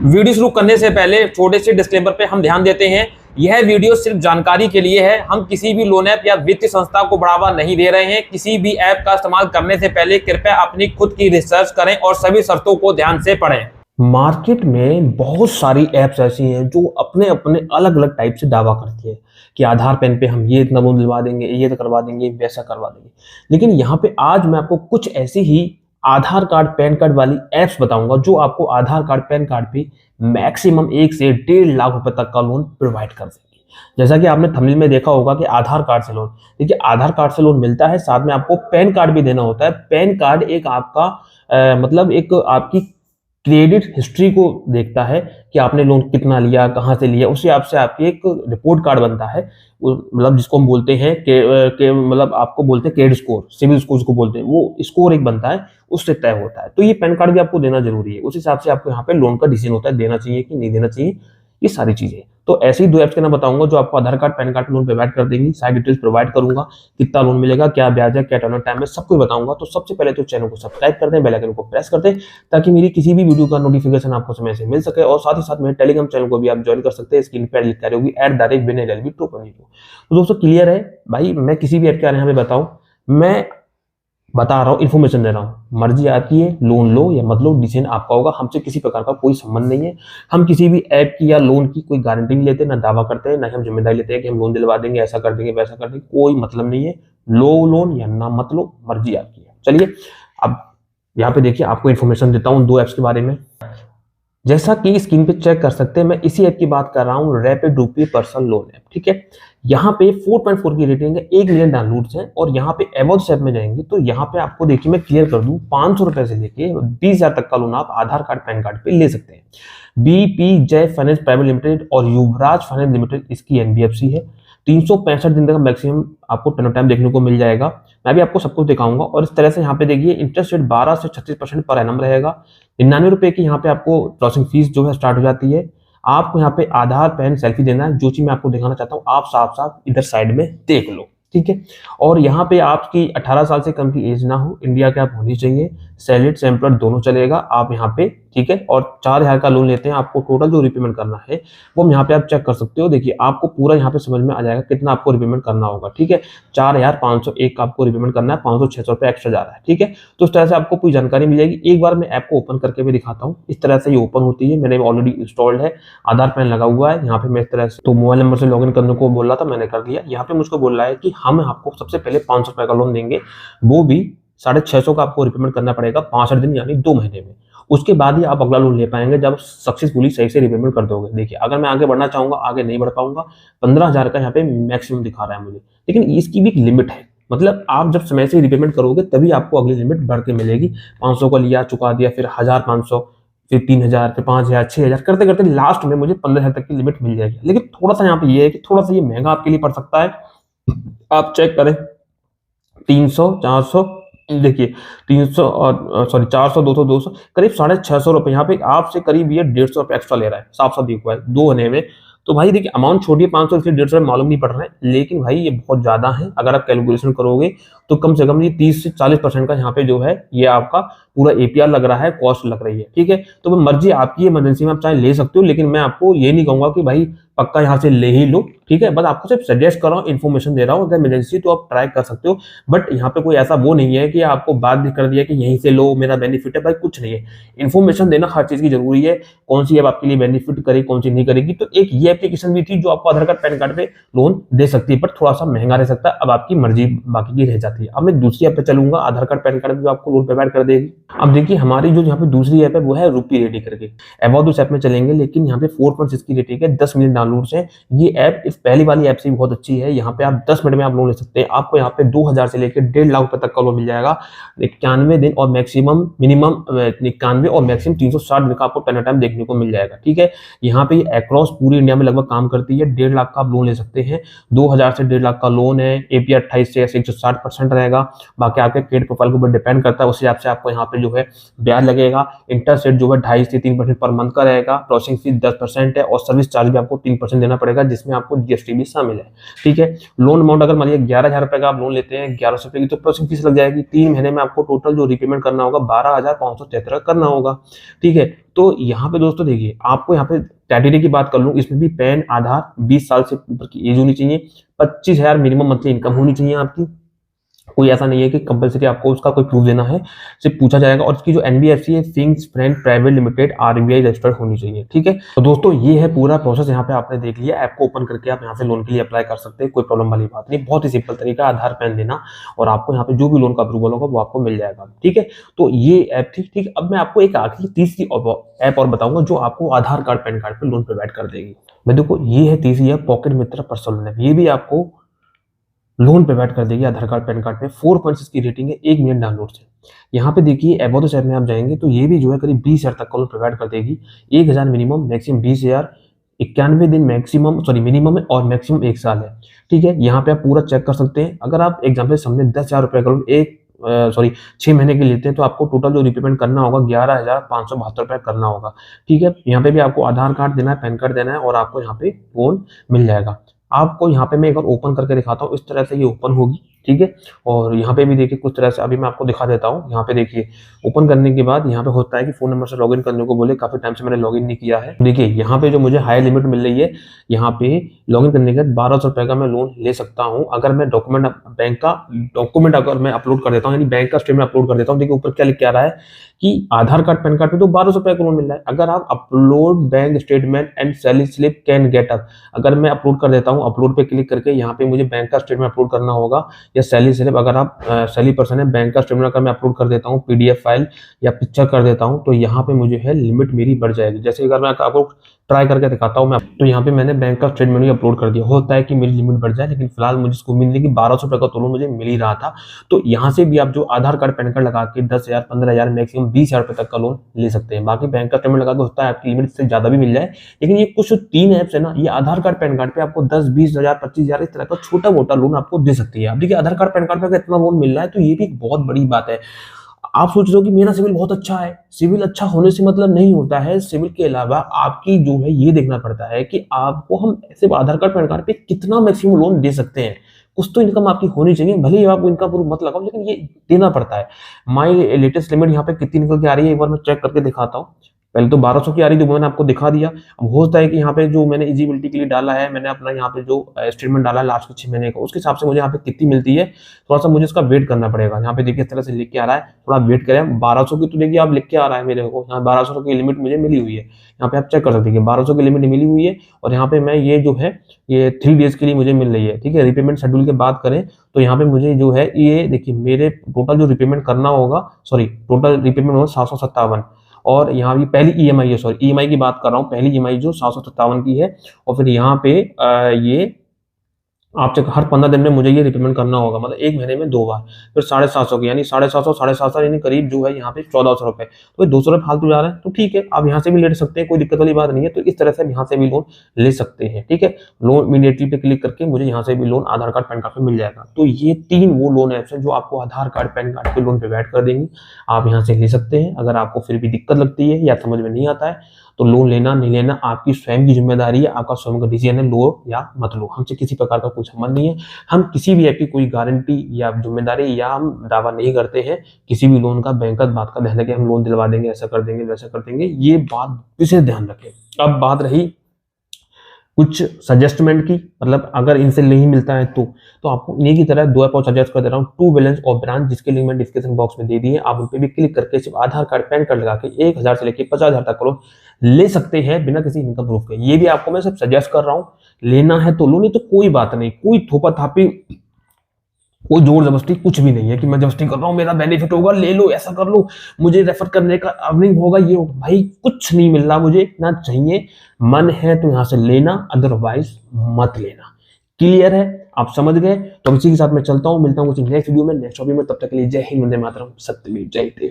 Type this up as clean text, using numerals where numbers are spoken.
Video शुरू करने से पहले छोटे से डिस्क्लेमर पे हम ध्यान देते हैं, यह वीडियो सिर्फ जानकारी के लिए है। हम किसी भी लोन ऐप या वित्तीय संस्था को बढ़ावा नहीं दे रहे हैं। किसी भी ऐप का इस्तेमाल करने से पहले कृपया अपनी खुद की रिसर्च करें और सभी शर्तों को ध्यान से पढ़ें। मार्केट में बहुत सारी ऐप्स ऐसी हैं जो अपने अपने अलग अलग टाइप से दावा करती है कि आधार पेन पे हम ये इतना लोन दिलवा देंगे, ये तो करवा देंगे, वैसा करवा देंगे। लेकिन यहाँ पे आज मैं आपको कुछ ऐसी ही आधार कार्ड पैन कार्ड वाली ऐप्स बताऊंगा जो आपको आधार कार्ड पैन कार्ड पे मैक्सिमम 1 से 1.5 लाख रुपए तक का लोन प्रोवाइड कर देंगे। जैसा कि आपने थंबनेल में देखा होगा कि आधार कार्ड से लोन, देखिए आधार कार्ड से लोन मिलता है, साथ में आपको पैन कार्ड भी देना होता है। पैन कार्ड एक आपका मतलब एक आपकी क्रेडिट हिस्ट्री को देखता है कि आपने लोन कितना लिया, कहाँ से लिया, उसी आपसे आपकी एक रिपोर्ट कार्ड बनता है, मतलब जिसको हम बोलते हैं के मतलब आपको बोलते हैं क्रेडिट स्कोर, सिविल स्कोर जिसको बोलते हैं, वो स्कोर एक बनता है, उससे तय होता है। तो ये पैन कार्ड भी आपको देना जरूरी है। उस हिसाब से आपको यहाँ पे लोन का डिसीजन होता है, देना चाहिए कि नहीं देना चाहिए, ये सारी चीजें। तो ऐसी 2 ऐप्स के नाम बताऊंगा जो आपको आधार कार्ड पैन कार्ड पे लोन प्रोवाइड कर देंगी। सारी डिटेल्स प्रोवाइड करूंगा, कितना लोन मिलेगा, क्या ब्याज है, क्या टर्न टाइम है, सब कुछ बताऊंगा। तो सबसे पहले तो चैनल को सब्सक्राइब कर दें, बेल आइकन को प्रेस कर दें ताकि मेरी किसी भी वीडियो का नोटिफिकेशन आपको समय से मिल सके। और साथ ही साथ मेरे टेलीग्राम चैनल को भी आप ज्वाइन कर सकते हैं, स्क्रीन पर लिख कर होगी @vinaylalvi2.0। तो दोस्तों क्लियर है भाई, मैं किसी भी ऐप के बारे में बताऊं, मैं बता रहा हूँ, इन्फॉर्मेशन दे रहा हूँ। मर्जी आती है, लोन लो या मत लो, डिसीजन आपका होगा। हमसे किसी प्रकार का कोई संबंध नहीं है। हम किसी भी ऐप की या लोन की कोई गारंटी नहीं लेते, ना दावा करते हैं, ना ही हम जिम्मेदारी लेते हैं कि हम लोन दिलवा देंगे, ऐसा कर देंगे, वैसा कर देंगे। कोई मतलब नहीं है। लो लोन या ना मत लो, मर्जी आपकी है। चलिए अब यहाँ पे देखिए, आपको इन्फॉर्मेशन देता हूँ 2 ऐप्स के बारे में। जैसा कि स्क्रीन पे चेक कर सकते हैं, मैं इसी ऐप की बात कर रहा हूँ, रैपिड रुपी पर्सनल लोन ऐप। ठीक है, यहाँ पे 4.4 की रेटिंग है, 1 मिलियन डाउनलोड्स हैं। और यहाँ पे अबाउट ऐप में जाएंगे तो यहाँ पे आपको देखिए, मैं क्लियर कर दूं, 500 रुपए से लेके 20,000 तक का लोन आप आधार कार्ड पैन कार्ड पे ले सकते हैं। बीपी जय फाइनेंस प्राइवेट लिमिटेड और युवराज फाइनेंस लिमिटेड इसकी एनबीएफसी है। 365 दिन तक मैक्सिमम आपको टर्न टाइम देखने को मिल जाएगा। मैं भी आपको सब कुछ दिखाऊंगा। और इस तरह से यहाँ पे देखिए, इंटरेस्ट रेट 12 से 36% पर एनम रहेगा। 99 रुपए की यहाँ पे आपको प्रोसेसिंग फीस जो है स्टार्ट हो जाती है। आपको यहाँ पे आधार पैन सेल्फी देना है, जो चीज मैं आपको दिखाना चाहता हूँ आप साफ साफ इधर साइड में देख लो। ठीक है, और यहाँ पे आपकी 18 साल से कम की एज ना हो, इंडिया के आप होनी चाहिए, सैलरीड से एम्प्लॉयड दोनों चलेगा आप यहाँ पे। ठीक है, और 4,000 का लोन लेते हैं। आपको टोटल जो रिपेमेंट करना है वो यहाँ पे आप चेक कर सकते हो। देखिए आपको पूरा यहाँ पे समझ में आ जाएगा कितना आपको रिपेमेंट करना होगा। ठीक है, 4,501 का आपको रिपेमेंट करना है, 500-600 रुपए एक्स्ट्रा जा रहा है। ठीक है, तो इस तरह से आपको पूरी जानकारी मिल जाएगी। एक बार मैं ऐप को ओपन करके भी दिखाता हूँ। इस तरह से ये ओपन होती है, मैंने ऑलरेडी इंस्टॉल्ड है, आधार पैन लगा हुआ है। यहाँ पे मैं इस तरह से तो मोबाइल नंबर से लॉगिन करने को बोल रहा था, मैंने कर दिया। यहाँ पे मुझको बोल रहा है कि हम आपको सबसे पहले 500 रुपए का लोन देंगे, वो भी 650 का आपको रिपेमेंट करना पड़ेगा 65 दिन यानी 2 महीने में। उसके बाद ही आप अगला लोन ले पाएंगे जब सक्सेसफुली सही से रिपेमेंट कर दोगे। देखिए अगर मैं आगे बढ़ना चाहूंगा, आगे नहीं बढ़ पाऊंगा। 15,000 का यहाँ पे मैक्सिमम दिखा रहा है मुझे, लेकिन इसकी भी एक लिमिट है। मतलब आप जब समय से रिपेमेंट करोगे तभी आपको अगली लिमिट बढ़ के मिलेगी। 500 का लिया, चुका दिया, फिर 1,500, फिर 3,000, फिर 5,000, 6,000 करते करते लास्ट में मुझे 15,000 तक की लिमिट मिल जाएगी। लेकिन थोड़ा सा यहाँ पे ये है कि थोड़ा सा ये महंगा आपके लिए पड़ सकता है। आप चेक करें, 300, 400, देखिए 300 और सॉरी 400, 200, 200, करीब 650 रुपए यहाँ पे आपसे करीब ये 150 रुपए एक्स्ट्रा ले रहा है, साफ साफ दिखा है 2 महीने में। तो भाई देखिए अमाउंट छोटी है, 500 इसलिए 150 रुपए मालूम नहीं पड़ रहा है, लेकिन भाई ये बहुत ज्यादा है। अगर आप कैलकुलेशन करोगे तो कम से कम ये 30 से 40% का यहाँ पे जो है ये आपका पूरा एपीआर लग रहा है, कॉस्ट लग रही है। ठीक है, तो मर्जी आपकी, इमरजेंसी में आप चाहे ले सकते हो, लेकिन मैं आपको ये नहीं कहूंगा कि भाई पक्का यहाँ से ले ही लो। ठीक है, बस आपको सिर्फ सजेस्ट कर रहा हूँ, इन्फॉर्मेशन दे रहा हूँ। अगर इमरजेंसी तो आप ट्राई कर सकते हो, बट यहाँ पे कोई ऐसा वो नहीं है कि आपको बाध्य कर दिया कि यहीं से लो, मेरा बेनिफिट है। भाई कुछ नहीं है, इन्फॉर्मेशन देना हर चीज की जरूरी है। कौन सी ऐप आपके लिए बेनिफिट करे, कौन सी नहीं करेगी। तो एक ये एप्लीकेशन भी थी जो आपको आधार कार्ड पैन कार्ड पे लोन दे सकती है, बट थोड़ा सा महंगा रह सकता है। अब आपकी मर्जी बाकी की रह जाती है। अब मैं दूसरी ऐप पे चलूंगा, आधार कार्ड पैन कार्ड जो आपको लोन प्रोवाइड कर देगी। अब देखिए हमारी जो यहाँ पे दूसरी ऐप है वो है रुपी रेडी करके। अबाउट उस ऐप में चलेंगे, लेकिन यहाँ पे 4.6 की रेटिंग है, 10 मिलियन डाउनलोड्स है। ये ऐप इस पहली वाली ऐप से भी बहुत अच्छी है। यहाँ पे आप 10 मिनट में आप लोन ले सकते हैं। आपको यहाँ पे 2,000 से लेकर 1.5 लाख रुपए तक का लोन मिल जाएगा। 91 दिन और मैक्सिमम मिनिमम 91 और मैक्सिमम 360 दिन का आपको टर्न टाइम देखने को मिल जाएगा। ठीक है, यहाँ पे अक्रॉस पूरी इंडिया में लगभग काम करती है। 1.5 लाख का आप लोन ले सकते हैं। 2,000 से 1.5 लाख का लोन है। एपीआर 28 से 160% रहेगा। बाकी आपके क्रेडिट प्रोफाइल के ऊपर डिपेंड करता है, उस हिसाब से आपको यहाँ पे जो है ब्याज लगेगा। इंटरेस्ट रेट जो है 2.5 से 3% पर मंथ का रहेगा। प्रोसेसिंग फीस 10% है और सर्विस चार्ज भी आपको 3% देना पड़ेगा, जिसमें आपको जीएसटी भी शामिल है। ठीक है, लोन अमाउंट अगर मान लीजिए 11,000 रुपए का आप लोन लेते हैं, 1100 रुपए की तो प्रोसेसिंग फीस लग जाएगी। 3 महीने में आपको टोटल जो रीपेमेंट करना होगा 12,573 करना होगा। ठीक है, तो यहाँ पे दोस्तों देखिए, आपको यहाँ पे क्राइटेरिया की बात कर लूँ, इसमें भी पैन, आधार, 20 साल से ऊपर की एज होनी चाहिए, 25,000 मिनिमम मंथली इनकम होनी चाहिए आपकी। कोई ऐसा नहीं है कि कंपलसरी आपको उसका कोई प्रूफ देना है, सिर्फ पूछा जाएगा। और इसकी जो एनबीएफसी है, things friend private limited, RBI registered होनी चाहिए। ठीक है, तो दोस्तों ये है पूरा प्रोसेस। यहाँ पे आपने देख लिया, ऐप को ओपन करके आप यहाँ से लोन के लिए अप्लाई कर सकते हैं, कोई प्रॉब्लम वाली बात नहीं, बहुत ही सिंपल तरीका, आधार पैन देना और आपको यहाँ पे जो भी लोन का अप्रूवल होगा वो आपको मिल जाएगा। ठीक है, तो ये ऐप थी। ठीक, अब मैं आपको एक आखिरी तीसरी ऐप और बताऊंगा जो आपको आधार कार्ड पैन कार्ड पे लोन प्रोवाइड कर देगी। मैं देखो, ये है तीसरी ऐप, पॉकेट मित्र पर्सनल ऐप। ये भी आपको लोन प्रोवाइड कर देगी आधार कार्ड पैन कार्ड पे। 4.6 की रेटिंग है, 1 मिलियन डाउनलोड से। यहाँ पे देखिए अबाउट द ऐप में आप जाएंगे तो ये भी जो है करीब 20,000 तक का लोन प्रोवाइड कर देगी। 1,000 मिनिमम, मैक्सिमम 20,000, 91 दिन मैक्सिमम, सॉरी मिनिमम है और मैक्सिमम 1 साल है। ठीक है, यहाँ पे आप पूरा चेक कर सकते हैं। अगर आप एग्जाम्पल सामने 10,000 रुपए का लोन 6 महीने के लेते हैं तो आपको टोटल जो रिपेमेंट करना होगा 11,572 रुपए करना होगा। ठीक है, यहाँ पे भी आपको आधार कार्ड देना है, पैन कार्ड देना है और आपको यहाँ पे लोन मिल जाएगा। आपको यहाँ पे मैं एक बार ओपन करके दिखाता हूँ, इस तरह से ये ओपन होगी। ठीक है, और यहाँ पे भी देखिए कुछ तरह से अभी मैं आपको दिखा देता हूँ। यहाँ पे देखिए ओपन करने के बाद यहाँ पे होता है कि फोन नंबर से लॉगिन करने को बोले, काफी टाइम से मैंने लॉगिन नहीं किया है। देखिए यहाँ पे जो मुझे हाई लिमिट मिल रही है, यहाँ पे लॉगिन करने के बाद 1,200 रुपए का मैं लोन ले सकता हूँ। अगर मैं बैंक का डॉक्यूमेंट अगर मैं अपलोड कर देता हूँ, यानी बैंक का स्टेटमेंट अपलोड कर देता हूँ, देखिए ऊपर क्या लिख के आ रहा है कि आधार कार्ड पैन कार्ड पे तो 1,200 रुपए का लोन मिल रहा है। अगर आप upload bank statement and salary slip can get up, अगर मैं अपलोड कर देता हूँ, अपलोड पे क्लिक करके यहाँ पे मुझे बैंक का स्टेटमेंट अपलोड करना होगा या सैलरी स्लिप, अगर आप सैलरी पर्सन है, बैंक का स्टेटमेंट अगर मैं अपलोड कर देता हूँ, पीडीएफ फाइल या पिक्चर कर देता हूँ, तो यहाँ पे मुझे है लिमिट मेरी बढ़ जाएगी। जैसे अगर मैं आपको ट्राई करके दिखाता हूँ मैं, तो यहाँ पे मैंने बैंक का स्टेटमेंट भी अपलोड कर दिया। होता है कि मेरी लिमिट बढ़ जाए, लेकिन फिलहाल मुझे इसको मिलने की 1,200 रुपए का तो लोन मुझे मिल ही रहा था। तो यहाँ से भी आप जो आधार कार्ड पैन कार्ड लगा के 10,000, 15,000, मैक्सिमम 20,000 रुपए तक का लोन ले सकते हैं। बाकी बैंक का स्टेटमेंट लगा के होता है आपकी लिमिट से ज्यादा भी मिल जाए, लेकिन ये कुछ 3 ऐप्स है ना, ये आधार कार्ड पैन कार्ड पे आपको 10, 20,000, 25,000 इस तरह का छोटा मोटा लोन आपको दे सकती है। अब देखिए आधार कार्ड पैन कार्ड पे इतना लोन मिल रहा है तो ये भी एक बहुत बड़ी बात है। आप सोच रहे हो कि मेरा सिविल बहुत अच्छा है, सिविल अच्छा होने से मतलब नहीं होता है। सिविल के अलावा आपकी जो है ये देखना पड़ता है कि आपको हम सिर्फ आधार कार्ड पैन कार्ड पे कितना मैक्सिमम लोन दे सकते हैं। कुछ तो इनकम आपकी होनी चाहिए, भले ही आप इनका प्रूफ मत लगाओ, लेकिन ये देना पड़ता है। माई लेटेस्ट लिमिट यहाँ पे कितनी निकल के आ रही है, एक बार मैं चेक करके दिखाता हूँ। पहले तो 1,200 की आ रही थी, मैंने आपको दिखा दिया। अब होता है कि यहाँ पे जो मैंने इजिबिलिटी के लिए डाला है, मैंने अपना यहाँ पे जो स्टेटमेंट डाला है लास्ट के 6 महीने का, उसके हिसाब से मुझे यहाँ पे कितनी मिलती है, थोड़ा सा मुझे इसका वेट करना पड़ेगा। यहाँ पे देखिए इस तरह से लिख के आ रहा है, थोड़ा वेट करें। 1,200 की तो देखिए आप लिख के आ रहा है मेरे को, यहाँ 1,200 की लिमिट मुझे मिली हुई है। यहाँ पे आप चेक कर सकते हैं 1,200 की लिमिट मिली हुई है। और यहाँ पे मैं ये जो है ये 3 डेज के लिए मुझे मिल रही है। ठीक है, रिपेमेंट शेड्यूल की बात करें तो यहाँ पे मुझे जो है ये देखिए मेरे टोटल जो रिपेमेंट करना होगा, सॉरी टोटल रिपेमेंट होगा 757। और यहाँ भी पहली ईएमआई है, सॉरी ईएमआई की बात कर रहा हूँ, पहली ईएमआई जो 757 की है। और फिर यहाँ पे ये आप चेक हर 15 दिन में मुझे ये रिपेमेंट करना होगा, मतलब 1 महीने में 2 बार। फिर 750 की, यानी 750 यानी करीब जो है यहाँ पे 1,400 रुपए। तो 200 रुपए फालतू जा रहा है, तो ठीक है आप यहाँ से भी ले सकते हैं, कोई दिक्कत वाली बात नहीं है। तो इस तरह से यहाँ से भी लोन ले सकते हैं। ठीक है, लोन इमीडिएटली पे क्लिक करके मुझे यहाँ से भी लोन आधार कार्ड पैन कार्ड पे मिल जाएगा। तो ये 3 वो लोन ऐप्स हैं जो आपको आधार कार्ड पैन कार्ड पे लोन प्रोवाइड कर देंगे, आप यहाँ से ले सकते हैं। अगर आपको फिर भी दिक्कत लगती है या समझ में नहीं आता है तो लोन लेना नहीं लेना आपकी स्वयं की जिम्मेदारी है, आपका स्वयं का डिसीजन है, लो या मत लो। हमसे किसी प्रकार का कुछ संबंध नहीं है, हम किसी भी ऐप की कोई गारंटी या जिम्मेदारी या हम दावा नहीं करते हैं किसी भी लोन का। बैंक बात का ध्यान रखें, हम लोन दिलवा देंगे, ऐसा कर देंगे, वैसा कर देंगे, ये बात विशेष ध्यान रखें। अब बात रही कुछ सजेस्टमेंट की, मतलब अगर इनसे नहीं मिलता है तो आपको इन्हीं की तरह 2 ऐप और सजेस्ट कर दे रहा हूँ, टू बैलेंस और ब्रांच, जिसके लिंक मैं डिस्क्रिप्शन बॉक्स में दे दिए। आप उन पे भी क्लिक करके सिर्फ आधार कार्ड पैन कार्ड लगा के 1,000 से लेकर 50,000 तक लोन ले सकते हैं बिना किसी इनकम प्रूफ के। ये भी आपको मैं सब सजेस्ट कर रहा हूँ, लेना है तो लो, नहीं तो कोई बात नहीं। कोई थोपा थापी, कोई जोर जबरदस्ती कुछ भी नहीं है कि मैं जबरदस्ती कर रहा हूँ, मेरा बेनिफिट होगा, ले लो, ऐसा कर लो, मुझे रेफर करने का अर्निंग होगा, ये होगा। भाई कुछ नहीं मिल रहा, मुझे इतना चाहिए, मन है तो यहाँ से लेना, अदरवाइज मत लेना। क्लियर है, आप समझ गए? तो इसी के साथ मैं चलता हूँ, मिलता हूँ नेक्स्ट वीडियो में, नेक्स्ट टॉपिक में। तब तक के लिए जय हिंद, वंदे मातरम, सत्यमेव जयते।